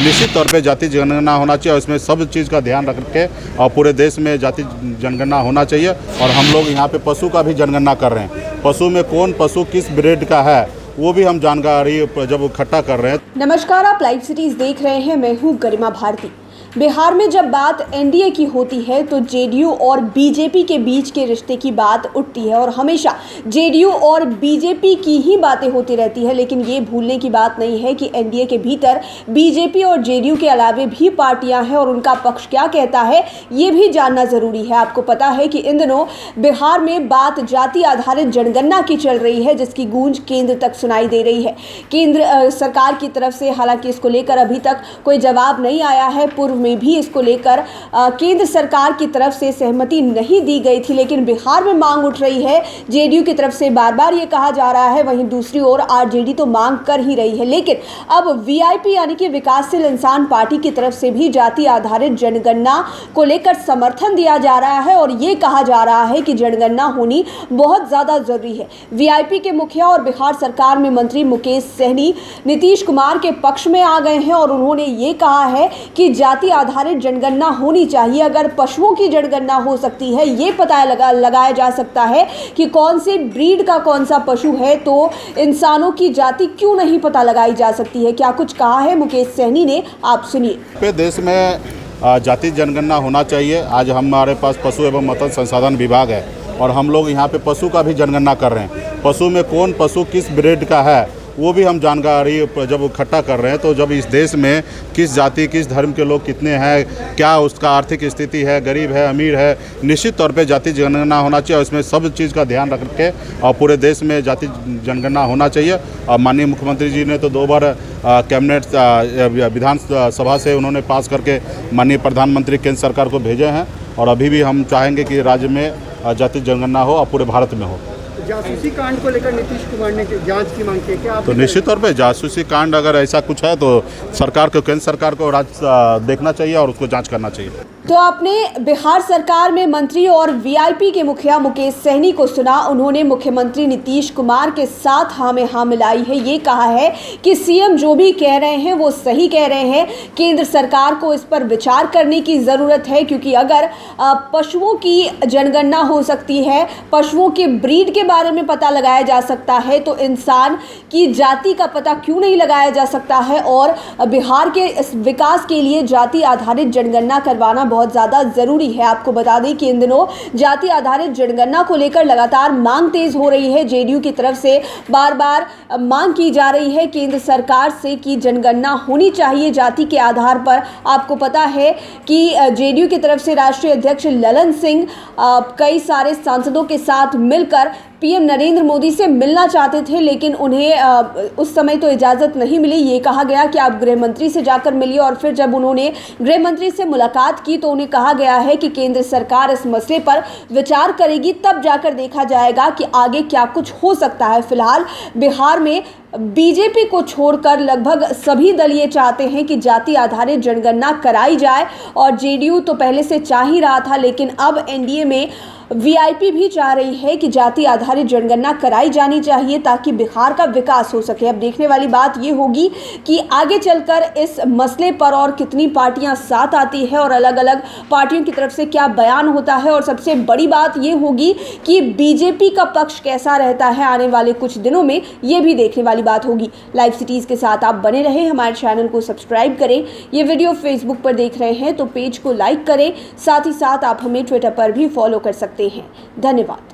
निश्चित तौर पे जाति जनगणना होना चाहिए और इसमें सब चीज़ का ध्यान रख के और पूरे देश में जाति जनगणना होना चाहिए। और हम लोग यहाँ पे पशु का भी जनगणना कर रहे हैं, पशु में कौन पशु किस ब्रीड का है वो भी हम जानकारी जब इकट्ठा कर रहे हैं। नमस्कार, आप लाइव सिटीज देख रहे हैं। मैं हूँ गरिमा भारती। बिहार में जब बात एनडीए की होती है तो जेडीयू और बीजेपी के बीच के रिश्ते की बात उठती है और हमेशा जेडीयू और बीजेपी की ही बातें होती रहती है। लेकिन ये भूलने की बात नहीं है कि एनडीए के भीतर बीजेपी और जेडीयू के अलावे भी पार्टियां हैं और उनका पक्ष क्या कहता है ये भी जानना जरूरी है। आपको पता है कि इन दिनों बिहार में बात जाति आधारित जनगणना की चल रही है, जिसकी गूंज केंद्र तक सुनाई दे रही है। केंद्र सरकार की तरफ से हालांकि इसको लेकर अभी तक कोई जवाब नहीं आया है। पूर्व में भी इसको लेकर केंद्र सरकार की तरफ से सहमति नहीं दी गई थी, लेकिन बिहार में मांग उठ रही है। जेडीयू की तरफ से बार बार ये कहा जा रहा है, वहीं दूसरी ओर आरजेडी तो मांग कर ही रही है। लेकिन अब वीआईपी यानी कि विकासशील इंसान पार्टी की तरफ से भी जाति आधारित जनगणना को लेकर समर्थन दिया जा रहा है और ये कहा जा रहा है कि जनगणना होनी बहुत ज्यादा जरूरी है। वीआईपी के मुखिया और बिहार सरकार में मंत्री मुकेश सहनी नीतीश कुमार के पक्ष में आ गए हैं और उन्होंने ये कहा है कि जाति आधारित जनगणना होनी चाहिए। अगर पशुओं की जनगणना हो सकती है, ये पता लगाया जा सकता है कि कौन से ब्रीड का कौन सा पशु है, तो इंसानों की जाति क्यों नहीं पता लगाई जा सकती है। क्या कुछ कहा है मुकेश सहनी ने, आप सुनिए। देश में जाति जनगणना होना चाहिए। आज हमारे पास पशु एवं मत्स्य संसाधन विभाग है और हम लोग यहाँ पे पशु का भी जनगणना कर रहे हैं। पशु में कौन पशु किस ब्रीड का है वो भी हम जानकारी जब इकट्ठा कर रहे हैं। तो जब इस देश में किस जाति किस धर्म के लोग कितने हैं, क्या उसका आर्थिक स्थिति है, गरीब है अमीर है, निश्चित तौर पे जाति जनगणना होना चाहिए और इसमें सब चीज़ का ध्यान रख के और पूरे देश में जाति जनगणना होना चाहिए। और माननीय मुख्यमंत्री जी ने तो 2 बार कैबिनेट विधानसभा से उन्होंने पास करके माननीय प्रधानमंत्री केंद्र सरकार को भेजे हैं और अभी भी हम चाहेंगे कि राज्य में जाति जनगणना हो और पूरे भारत में हो। जासूसी कांड को लेकर नीतीश कुमार ने जांच की मांग की, क्या आप? तो निश्चित तौर पे जासूसी कांड अगर ऐसा कुछ है तो सरकार को, केंद्र सरकार को देखना चाहिए और उसको जांच करना चाहिए। तो आपने बिहार सरकार में मंत्री और वीआईपी के मुखिया मुकेश सहनी को सुना। उन्होंने मुख्यमंत्री नीतीश कुमार के साथ हाँ में हाँ मिलाई है। ये कहा है कि सीएम जो भी कह रहे हैं वो सही कह रहे हैं। केंद्र सरकार को इस पर विचार करने की ज़रूरत है, क्योंकि अगर पशुओं की जनगणना हो सकती है, पशुओं के ब्रीड के बारे में पता लगाया जा सकता है, तो इंसान की जाति का पता क्यों नहीं लगाया जा सकता है। और बिहार के इस विकास के लिए जाति आधारित जनगणना करवाना बहुत ज़्यादा ज़रूरी है। आपको बता दें कि इन दिनों जाति आधारित जनगणना को लेकर लगातार मांग तेज हो रही है। जेडीयू की तरफ से बार बार मांग की जा रही है केंद्र सरकार से कि जनगणना होनी चाहिए जाति के आधार पर। आपको पता है कि जेडीयू की तरफ से राष्ट्रीय अध्यक्ष ललन सिंह कई सारे सांसदों के साथ मिलकर पीएम नरेंद्र मोदी से मिलना चाहते थे, लेकिन उन्हें उस समय तो इजाज़त नहीं मिली। ये कहा गया कि आप गृह मंत्री से जाकर मिलिए और फिर जब उन्होंने गृह मंत्री से मुलाकात की तो उन्हें कहा गया है कि केंद्र सरकार इस मसले पर विचार करेगी, तब जाकर देखा जाएगा कि आगे क्या कुछ हो सकता है। फिलहाल बिहार में बीजेपी को छोड़कर लगभग सभी दल ये चाहते हैं कि जाति आधारित जनगणना कराई जाए और जेडीयू तो पहले से चाह ही रहा था, लेकिन अब एनडीए में वीआईपी भी चाह रही है कि जाति आधारित जनगणना कराई जानी चाहिए ताकि बिहार का विकास हो सके। अब देखने वाली बात ये होगी कि आगे चलकर इस मसले पर और कितनी पार्टियां साथ आती है और अलग अलग पार्टियों की तरफ से क्या बयान होता है। और सबसे बड़ी बात ये होगी कि बीजेपी का पक्ष कैसा रहता है आने वाले कुछ दिनों में, ये भी देखने वाली बात होगी। लाइव सिटीज़ के साथ आप बने रहें, हमारे चैनल को सब्सक्राइब करें। ये वीडियो फेसबुक पर देख रहे हैं तो पेज को लाइक करें, साथ ही साथ आप हमें ट्विटर पर भी फॉलो कर सकते हैं। धन्यवाद।